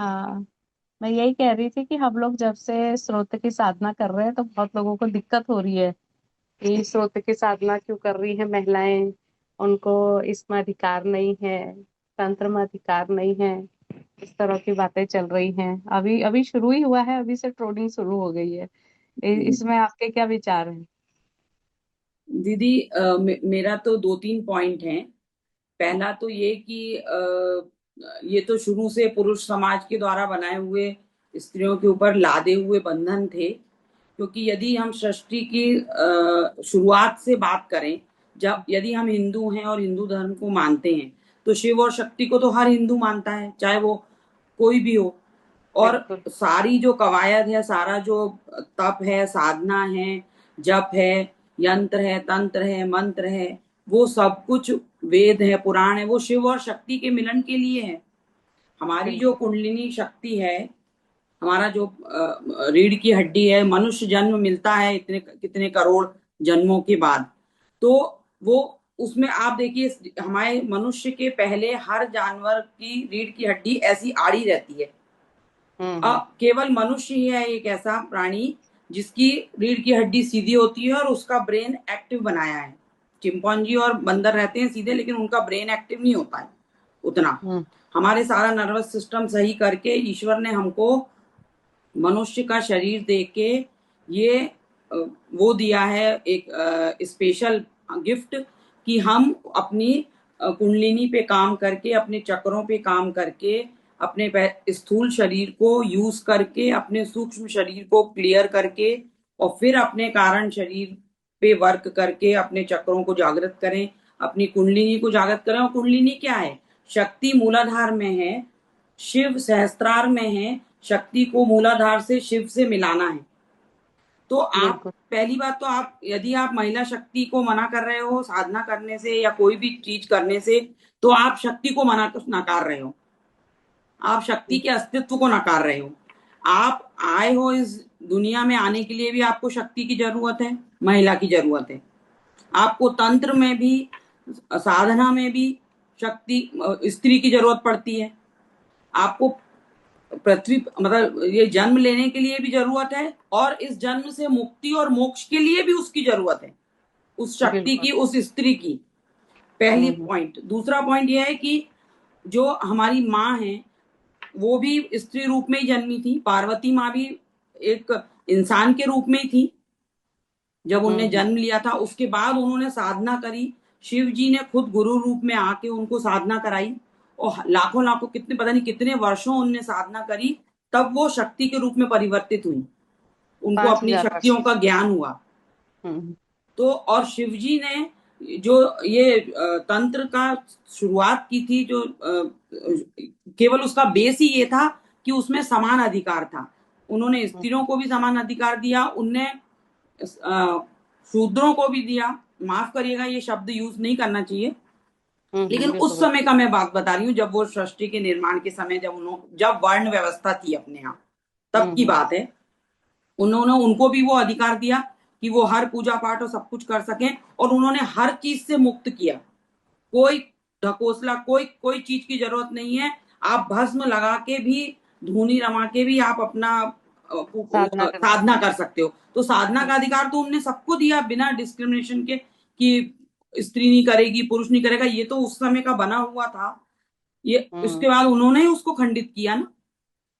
हाँ, मैं यही कह रही थी कि हम लोग जब से स्रोत की साधना कर रहे हैं तो बहुत लोगों को दिक्कत हो रही है कि स्रोत की साधना क्यों कर रही है महिलाएं, उनको इसमें अधिकार नहीं है, तंत्र में अधिकार नहीं है। इस तरह की बातें चल रही हैं। अभी अभी शुरू ही हुआ है, अभी से ट्रोलिंग शुरू हो गई है। इसमें आपके क्या विचार हैं? दीदी, मेरा तो दो तीन पॉइंट हैं। पहला तो ये कि ये तो शुरू से पुरुष समाज के द्वारा बनाए हुए स्त्रियों के ऊपर लादे हुए बंधन थे। क्योंकि यदि हम सृष्टि की शुरुआत से बात करें, जब यदि हम हिंदू हैं और हिंदू धर्म को मानते हैं, तो शिव और शक्ति को तो हर हिंदू मानता है, चाहे वो कोई भी हो। और बिल्कुल। सारी जो कवायद है, सारा जो तप है, साधना है, जप है, यंत्र है, तंत्र है, मंत्र है, वो सब कुछ वेद है, पुराण है, वो शिव और शक्ति के मिलन के लिए है। हमारी जो बिल्कुल। कुंडलिनी शक्ति है, हमारा जो रीढ़ की हड्डी है, मनुष्य जन्म मिलता है इतने कितने करोड़ जन्मों के बाद। तो वो उसमें आप देखिए, हमारे मनुष्य के पहले हर जानवर की रीढ़ की हड्डी ऐसी आड़ी रहती है। हम्म। केवल मनुष्य ही है एक ऐसा प्राणी जिसकी रीढ़ की हड्डी सीधी होती है और उसका ब्रेन एक्टिव बनाया है। चिंपॉन्जी और बंदर रहते हैं सीधे, लेकिन उनका ब्रेन एक्टिव नहीं होता है उतना। हम्म। हमारे सारा नर्वस सिस्टम सही करके ईश्वर ने हमको मनुष्य का शरीर दे के ये वो दिया है, एक स्पेशल गिफ्ट, कि हम अपनी कुंडलिनी पे काम करके, अपने चक्रों पे काम करके, अपने स्थूल शरीर को यूज करके, अपने सूक्ष्म शरीर को क्लियर करके, और फिर अपने कारण शरीर पे वर्क करके अपने चक्रों को जागृत करें, अपनी कुंडलिनी को जागृत करें। और कुंडलिनी क्या है? शक्ति मूलाधार में है, शिव सहस्त्रार में है। शक्ति को मूलाधार से शिव से मिलाना है। तो आप, बिल्कुल। पहली बात तो आप, यदि आप महिला शक्ति को मना कर रहे हो साधना करने से या कोई भी चीज करने से, तो आप शक्ति को मना नकार रहे हो, आप शक्ति के अस्तित्व को नकार रहे हो। आप आए हो इस दुनिया में, आने के लिए भी आपको शक्ति की जरूरत है, महिला की जरूरत है। आपको तंत्र में भी, साधना में भी शक्ति, स्त्री की जरूरत पड़ती है। आपको पृथ्वी, मतलब ये जन्म लेने के लिए भी जरूरत है, और इस जन्म से मुक्ति और मोक्ष के लिए भी उसकी जरूरत है, उस शक्ति बिल्कुल। की, उस स्त्री की। पहली हम्म। पॉइंट। दूसरा पॉइंट यह है कि जो हमारी माँ है, वो भी स्त्री रूप में ही जन्मी थी। पार्वती माँ भी एक इंसान के रूप में ही थी। जब उनने हम्म। जन्म लिया था, उसके बाद उन्होंने साधना करी। शिव जी ने खुद गुरु रूप में आके उनको साधना कराई, और लाखों लाखों, कितने पता नहीं कितने वर्षों उनने साधना करी, तब वो शक्ति के रूप में परिवर्तित हुई, उनको पांच अपनी हजार वर्ष शक्तियों का ज्ञान हुआ। हम्म। तो और शिव जी ने जो ये तंत्र का शुरुआत की थी, जो केवल उसका बेस ही ये था कि उसमें समान अधिकार था। उन्होंने स्त्रियों को भी समान अधिकार दिया, उनने शूद्रों को भी दिया। माफ करिएगा, ये शब्द यूज नहीं करना चाहिए, लेकिन बिल्कुल। उस समय का मैं बात बता रही हूँ, जब वो सृष्टि के निर्माण के समय, जब उन्होंने, जब वर्ण व्यवस्था थी अपने यहाँ, तब की हम्म। बात है। उन्होंने उनको भी वो अधिकार दिया कि वो हर पूजा पाठ और सब कुछ कर सकें, और उन्होंने हर चीज से मुक्त किया। कोई ढकोसला, कोई कोई चीज की जरूरत नहीं है। आप भस्म लगा के भी, धूनी रमा के भी आप अपना साधना कर साधना सकते कर सकते हो। तो साधना हैं। का अधिकार तो उनने सबको दिया, बिना डिस्क्रिमिनेशन के, कि स्त्री नहीं करेगी, पुरुष नहीं करेगा। ये तो उस समय का बना हुआ था। ये हम्म। उसके बाद उन्होंने ही उसको खंडित किया ना।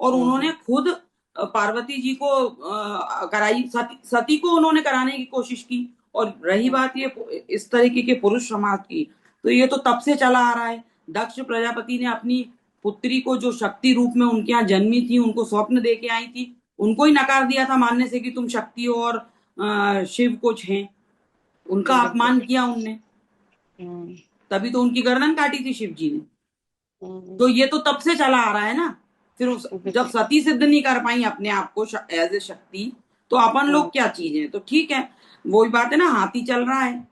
और उन्होंने हम्म। खुद पार्वती जी को कराई, सती को उन्होंने कराने की कोशिश की। और रही हम्म। बात ये इस तरीके के पुरुष समाज की, तो ये तो तब से चला आ रहा है। दक्ष प्रजापति ने अपनी पुत्री को, जो शक्ति रूप में उनके यहाँ जन्मी थी, उनको स्वप्न दे के आई थी, उनको ही नकार दिया था मानने से कि तुम शक्ति हो और शिव कुछ हैं। उनका बिल्कुल। अपमान किया उनने, हम्म। तभी तो उनकी गर्दन काटी थी शिव जी ने। हम्म। तो ये तो तब से चला आ रहा है ना। फिर जब बिल्कुल। सती सिद्ध नहीं कर पाई अपने आप को एज ए शक्ति, तो अपन हम्म। लोग क्या चीज है? तो ठीक है, वही बात है ना, हाथी चल रहा है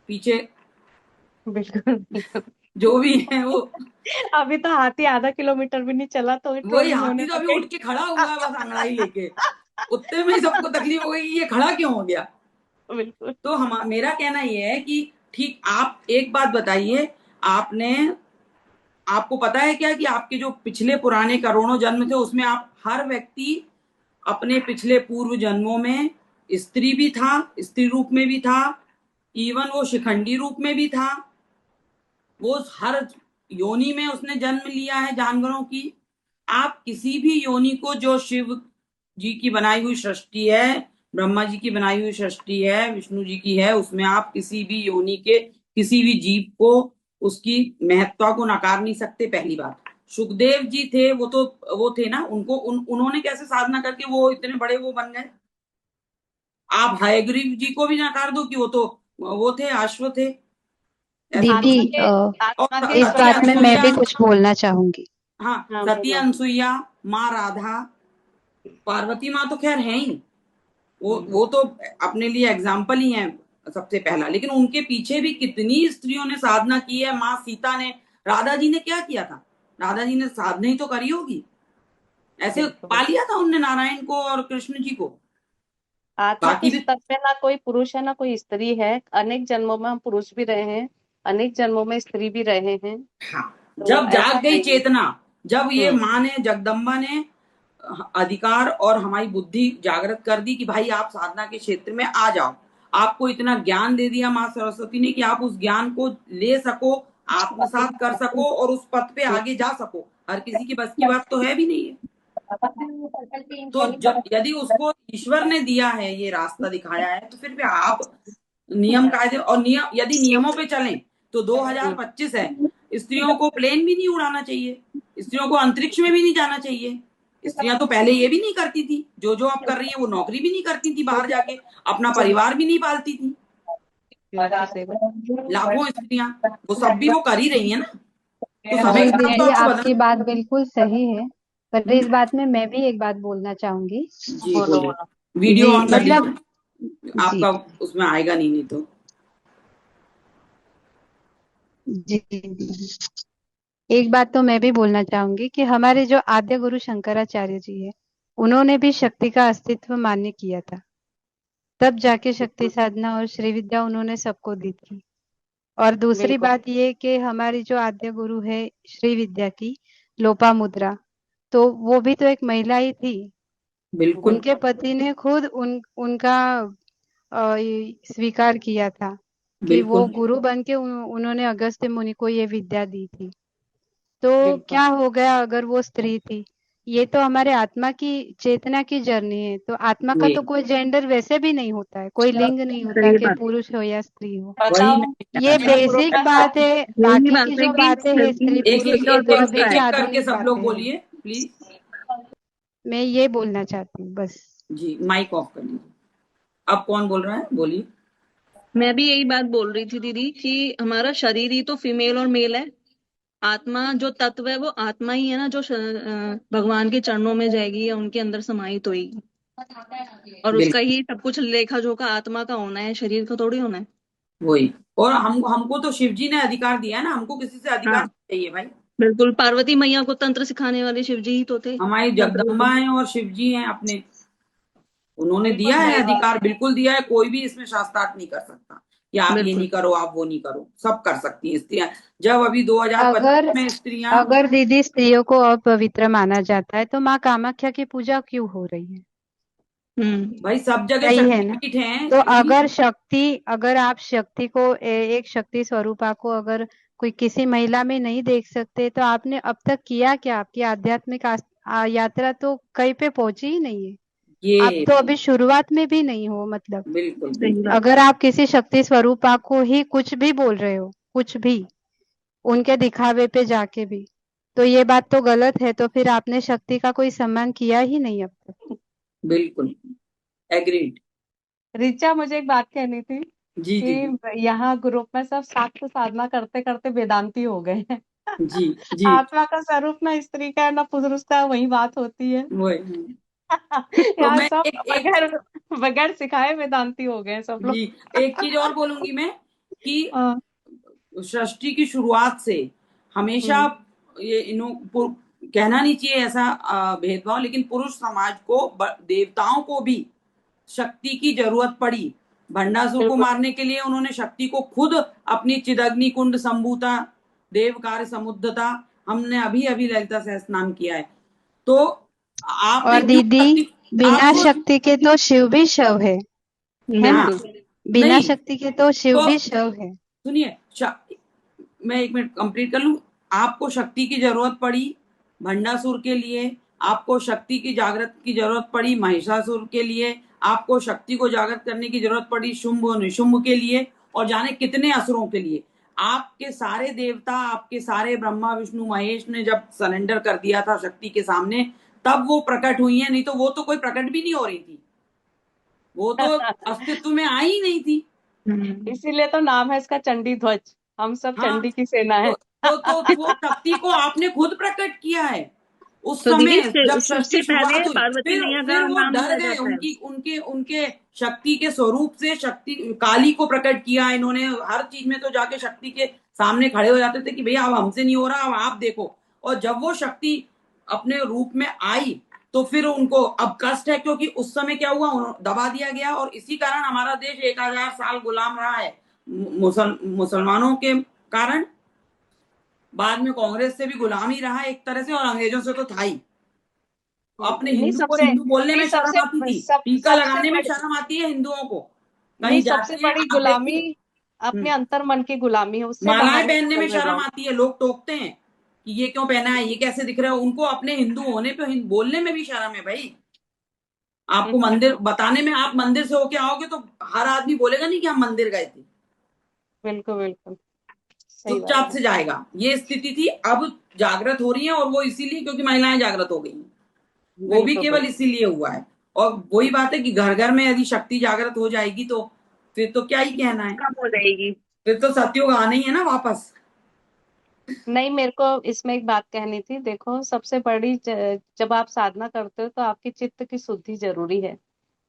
पीछे, बिल्कुल। बिल्कुल। जो भी है वो। अभी तो हाथी आधा किलोमीटर भी नहीं चला तो वही ट्रोलिंग होने हाथी तो लग अभी गई। उठ के खड़ा हुआ है, बस अंगड़ाई लेके। उतने में ही सबको तकलीफ हो गई कि ये खड़ा क्यों हो गया। बिल्कुल। तो हम, मेरा कहना ये है कि ठीक, आप एक बात बताइए, आपने आपको पता है क्या कि आपके जो पिछले पुराने करोड़ों जन्म थे उसमें आप हर व्यक्ति अपने पिछले पूर्व जन्मों में स्त्री भी था, स्त्री रूप में भी था, इवन वो शिखंडी रूप में भी था, वो हर योनि में उसने जन्म लिया है जानवरों की। आप किसी भी योनि को जो शिव जी की बनाई हुई सृष्टि है, ब्रह्मा जी की बनाई हुई सृष्टि है, विष्णु जी की है, उसमें आप किसी भी योनि के किसी भी जीव को उसकी महत्ता को नकार नहीं सकते। पहली बात, सुखदेव जी थे, वो थे ना, उन्होंने कैसे साधना करके वो इतने बड़े वो बन गए। आप हयग्रीव जी को भी नकार दो कि वो थे, अश्व थे, ऐसा दीदी आत्मा कुछ के नहीं। आत्मा और के इस सती बात में स्वरूप मैं अनसुईया, भी कुछ बोलना चाहूंगी। हाँ, हाँ सती बोलो। अनसुईया, माँ राधा, पार्वती माँ तो खैर है ही, वो तो अपने लिए एग्जाम्पल ही है सबसे पहला। लेकिन उनके पीछे भी कितनी स्त्रियों ने साधना की है। माँ सीता ने, राधा जी ने क्या किया था? राधा जी ने साधना ही तो करी होगी, ऐसे बिल्कुल। पा लिया था उनने नारायण को और कृष्ण जी को। आत्मा के बाकी भी, स्तर पे ना कोई पुरुष है ना कोई स्त्री है। अनेक जन्मों में हम पुरुष भी रहे हैं, अनेक जन्मों में स्त्री भी रहे हैं। हाँ, तो जब ऐसा जाग गई नहीं है। चेतना, जब ये हम्म। माँ ने, जगदम्बा ने अधिकार और हमारी बुद्धि जागृत कर दी कि भाई आप साधना के क्षेत्र में आ जाओ, आपको इतना ज्ञान दे दिया माँ सरस्वती ने कि आप उस ज्ञान को ले सको, आत्मसात कर सको और उस पथ पे आगे जा सको। हर किसी की बस की बात तो है भी नहीं है। तो यदि उसको ईश्वर ने दिया है, ये रास्ता दिखाया है, तो फिर भी आप नियम कायदे और नियम, यदि नियमों पे चलें तो 2025 है, स्त्रियों को प्लेन भी नहीं उड़ाना चाहिए, स्त्रियों को अंतरिक्ष में भी नहीं जाना चाहिए। स्त्रियां तो पहले ये भी नहीं करती थी, जो जो आप कर रही है, वो नौकरी भी नहीं करती थी, बाहर जाके अपना परिवार भी नहीं पालती थी। लाखों स्त्रियां, वो सब भी वो कर ही रही है ना। तो समय जी के साथ तो दीदी, आपको आपकी बदलना। बात बिल्कुल सही है, पर हम्म, इस बात में मैं भी एक बात बोलना चाहूंगी। जी बोलो बोलिए। बोलो। वीडियो जी ऑन कर मतलब, लीजिए, जी आपका उसमें आएगा नहीं तो। जी जी, एक बात तो मैं भी बोलना चाहूंगी कि हमारे जो आद्य गुरु शंकराचार्य जी है, उन्होंने भी शक्ति का अस्तित्व मान्य किया था। तब जाके शक्ति साधना और श्री विद्या उन्होंने सबको दी थी। और दूसरी बिल्कुल बात ये कि हमारी जो आद्य गुरु है श्री विद्या की, लोपामुद्रा, तो वो भी तो एक महिला ही थी। बिल्कुल उनके पति ने खुद उनका स्वीकार किया था कि वो बिल्कुल गुरु बन के उन्होंने अगस्त्य मुनि को ये विद्या दी थी। तो बिल्कुल। क्या हो गया अगर वो स्त्री थी? ये तो हमारे आत्मा की चेतना की जर्नी है, तो आत्मा का वही तो कोई जेंडर वैसे भी नहीं होता है, कोई लिंग नहीं होता सही कि बात, पुरुष हो या स्त्री हो। वही बताओ। मैं कहना ये चाह जब ग्रुप बेसिक में सब बात है। यही बाकी की बात है जो कि बातें हैं स्त्री शरीर एक पुरुष एक एक ये और एक तो एक अभी दूसरा एक की है। एक करके आधुनिक सब लोग बातें हैं। बोलिए प्लीज। मैं ये बोलना चाहती हूँ बस। जी, माइक ऑफ कर लीजिए। अब कौन बोल रहा है, बोलिए। मैं भी यही बात बोल रही थी दीदी कि हमारा शरीर ही तो फीमेल और मेल है। आत्मा जो तत्व है वो आत्मा ही है ना, जो भगवान के चरणों में जाएगी या उनके अंदर समाहित होगी। और उसका बिल्कुल ही सब कुछ लेखा जोखा आत्मा का होना है, शरीर का थोड़ी होना है। वही। और हमको तो शिव जी ने अधिकार दिया है ना, हमको किसी से अधिकार हाँ, नहीं चाहिए भाई। बिल्कुल। पार्वती मैया को तंत्र सिखाने वाले शिव जी ही तो थे। हमारी तंत्र जगदम्बा है और शिव जी हैं अपने, उन्होंने दिया है सही बात। अधिकार, बिल्कुल दिया है। कोई भी इसमें शास्त्रार्थ नहीं कर सकता कि आप ये बिल्कुल। नहीं करो, आप वो नहीं करो, सब कर सकती हैं स्त्रियां। जब अभी अगर 2025 में स्त्रियां, अगर दीदी स्त्रियों को अपवित्र माना जाता है तो माँ कामाख्या की पूजा क्यों हो रही है? हम्म। भाई सब जगह सही है ना? शक्तिपीठ हैं तो दीदी। अगर आप शक्ति को एक शक्ति स्वरूपा को अगर कोई किसी महिला में नहीं देख सकते, तो आपने अब तक किया क्या? आपकी आध्यात्मिक यात्रा तो कहीं पे पहुंची ही नहीं है। आप ये तो अभी शुरुआत में भी नहीं हो मतलब। बिल्कुल सही बिल्कुल। बात। अगर आप किसी शक्ति स्वरूपा को ही कुछ भी बोल रहे हो, कुछ भी उनके दिखावे पे जाके भी, तो ये बात तो गलत है। तो फिर आपने शक्ति का कोई सम्मान किया ही नहीं अब तक। बिल्कुल एग्रीड। रिचा, मुझे एक बात कहनी थी जी जी जी कि यहाँ ग्रुप में सब साक्ष्य साधना करते करते वेदांती हो गए हैं। जी जी। आत्मा का स्वरूप ना स्त्री का है ना पुरुष का है, वही बात होती है। वही। तो यहाँ मैं सब एक एक बगैर बगैर सिखाए वेदांती हो गए हैं सब जी, लोग। एक चीज और बोलूंगी मैं कि हाँ। सृष्टि की शुरुआत से हमेशा हम्म। ये कहना नहीं चाहिए ऐसा भेदभाव, लेकिन पुरुष समाज को, देवताओं को भी शक्ति की जरूरत पड़ी। भंडासुर को बिल्कुल। मारने के लिए उन्होंने शक्ति को खुद अपनी चिदग्नि कुंड संभूता, देव कार्य समुद्धता, हमने अभी अभी ललिता सहस्त्रनाम किया है। तो आपने और क्यों दीदी, शक्ति, बिना आपको, शक्ति के तो शिव भी शव है ना? बिल्कुल। बिना नहीं शक्ति के तो शिव तो भी शव है। सुनिए, मैं 1 मिनट कंप्लीट कर लूं। आपको शक्ति की जरूरत पड़ी भंडासुर के लिए, आपको शक्ति की जागृत की जरूरत पड़ी महिषासुर के लिए, आपको शक्ति को जागृत करने की जरूरत पड़ी शुंभ और निशुंभ के लिए, और जाने कितने असुरों के लिए। आपके सारे देवता, आपके सारे ब्रह्मा विष्णु महेश ने जब सरेंडर कर दिया था शक्ति के सामने, तब वो प्रकट हुई है, नहीं तो वो तो कोई प्रकट भी नहीं हो रही थी, वो तो अस्तित्व में आई ही नहीं थी। इसीलिए तो नाम है इसका चंडी ध्वज, हम सब हाँ, चंडी की सेना है। तो वो शक्ति को आपने खुद प्रकट किया है उस तो दीदी, समय जब सबसे सृष्टि पहले शुरुआत हुई। पार्वती मैया का फिर वो नाम डर लिया गए, जाता है। उनकी उनके उनके शक्ति के स्वरूप से शक्ति काली को प्रकट किया इन्होंने। हर चीज में तो जाके शक्ति के सामने खड़े हो जाते थे कि भैया अब हमसे नहीं हो रहा, अब आप देखो। और जब वो शक्ति अपने रूप में आई तो फिर उनको अब कष्ट है, क्योंकि उस समय क्या हुआ, दबा दिया गया, और इसी कारण हमारा देश 1000 साल गुलाम रहा है मुसलमानों के कारण। बाद में कांग्रेस से भी गुलाम ही रहा एक तरह से, और अंग्रेजों से तो था ही। अपने नहीं हिंदू को सबसे हिंदू बोलने नहीं में शर्म आती थी, टीका सबसे लगाने में बड़ी शर्म आती है हिंदुओं को। नहीं कहीं सबसे जाते हैं बड़ी आप गुलामी देखिए, अपने अंतर मन की गुलामी है, उससे बाहर मालाएं नहीं पहनने में निकलना शर्म जाओ। आती है, लोग टोकते हैं कि ये क्यों पहना है, ये कैसे दिख रहा है। उनको अपने हिंदू होने पे बोलने में भी शर्म है भाई। आपको मंदिर बताने में, आप मंदिर से होके आओगे तो हर आदमी बोलेगा नहीं कि हम मंदिर गए थे, बिल्कुल बिल्कुल सही बात चुपचाप है। से जाएगा। ये स्थिति थी, अब जागृत हो रही है, और वो इसीलिए क्योंकि महिलाएं जागृत हो गई हैं। वो भी बिल्कुल केवल बिल्कुल इसीलिए हुआ है। और वही बात है कि घर घर में यदि शक्ति जागृत हो जाएगी तो फिर तो क्या ही कहना है, कम हो जाएगी। फिर तो सतयुग आना ही है ना वापस। नहीं, मेरे को इसमें एक बात कहनी थी। देखो, सबसे बड़ी जब आप साधना करते हो तो आपकी चित्त की शुद्धि जरूरी है।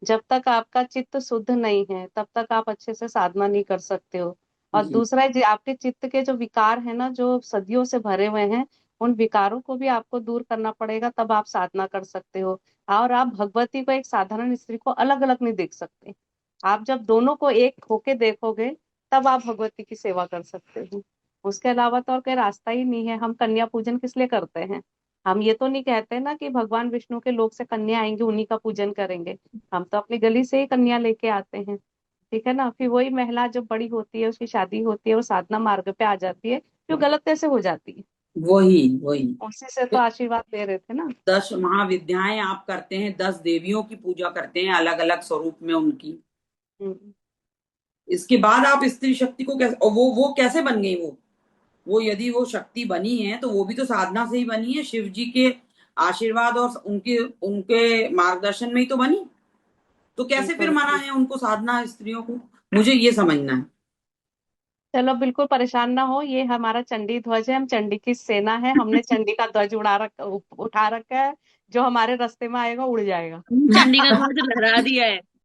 जब तक आपका चित्त शुद्ध नहीं है तब तक आप अच्छे से साधना नहीं कर सकते हो। और जी, दूसरा आपके चित्त के जो विकार है ना, जो सदियों से भरे हुए हैं, उन विकारों को भी आपको दूर करना पड़ेगा, तब आप साधना कर सकते हो। और आप भगवती को एक साधारण स्त्री को अलग अलग नहीं देख सकते। आप जब दोनों को एक होके देखोगे तब आप भगवती की सेवा कर सकते हो। उसके अलावा तो और कोई रास्ता ही नहीं है। हम कन्या पूजन किस लिए करते हैं? हम ये तो नहीं कहते ना कि भगवान विष्णु के लोक से कन्या आएंगे उन्हीं का पूजन करेंगे। हम तो अपनी गली से ही कन्या लेके आते हैं। ठीक है ना? फिर वही महिला जब बड़ी होती है, उसकी शादी होती है, वो साधना मार्ग पे आ जाती है, जो गलत कैसे हो जाती है? वही वही। उसी से तो आशीर्वाद ले रहे थे ना। 10 महाविद्याएं आप करते हैं, 10 देवियों की पूजा करते हैं अलग अलग स्वरूप में उनकी। हम्म, इसके बाद आप स्त्री शक्ति को कैसे, और वो कैसे बन गई वो यदि वो शक्ति बनी है तो वो भी तो साधना से ही बनी है, शिव जी के आशीर्वाद और उनके उनके मार्गदर्शन में ही तो बनी। तो कैसे फिर बिल्कुल। मना है उनको साधना स्त्रियों को, मुझे ये समझना है। चलो, बिल्कुल परेशान ना हो, ये हमारा चंडी ध्वज है, हम चंडी की सेना है, हमने चंडी का ध्वज उठा रखा है। जो हमारे रास्ते में आएगा उड़ जाएगा। चंडी का ध्वज लहरा दिया है।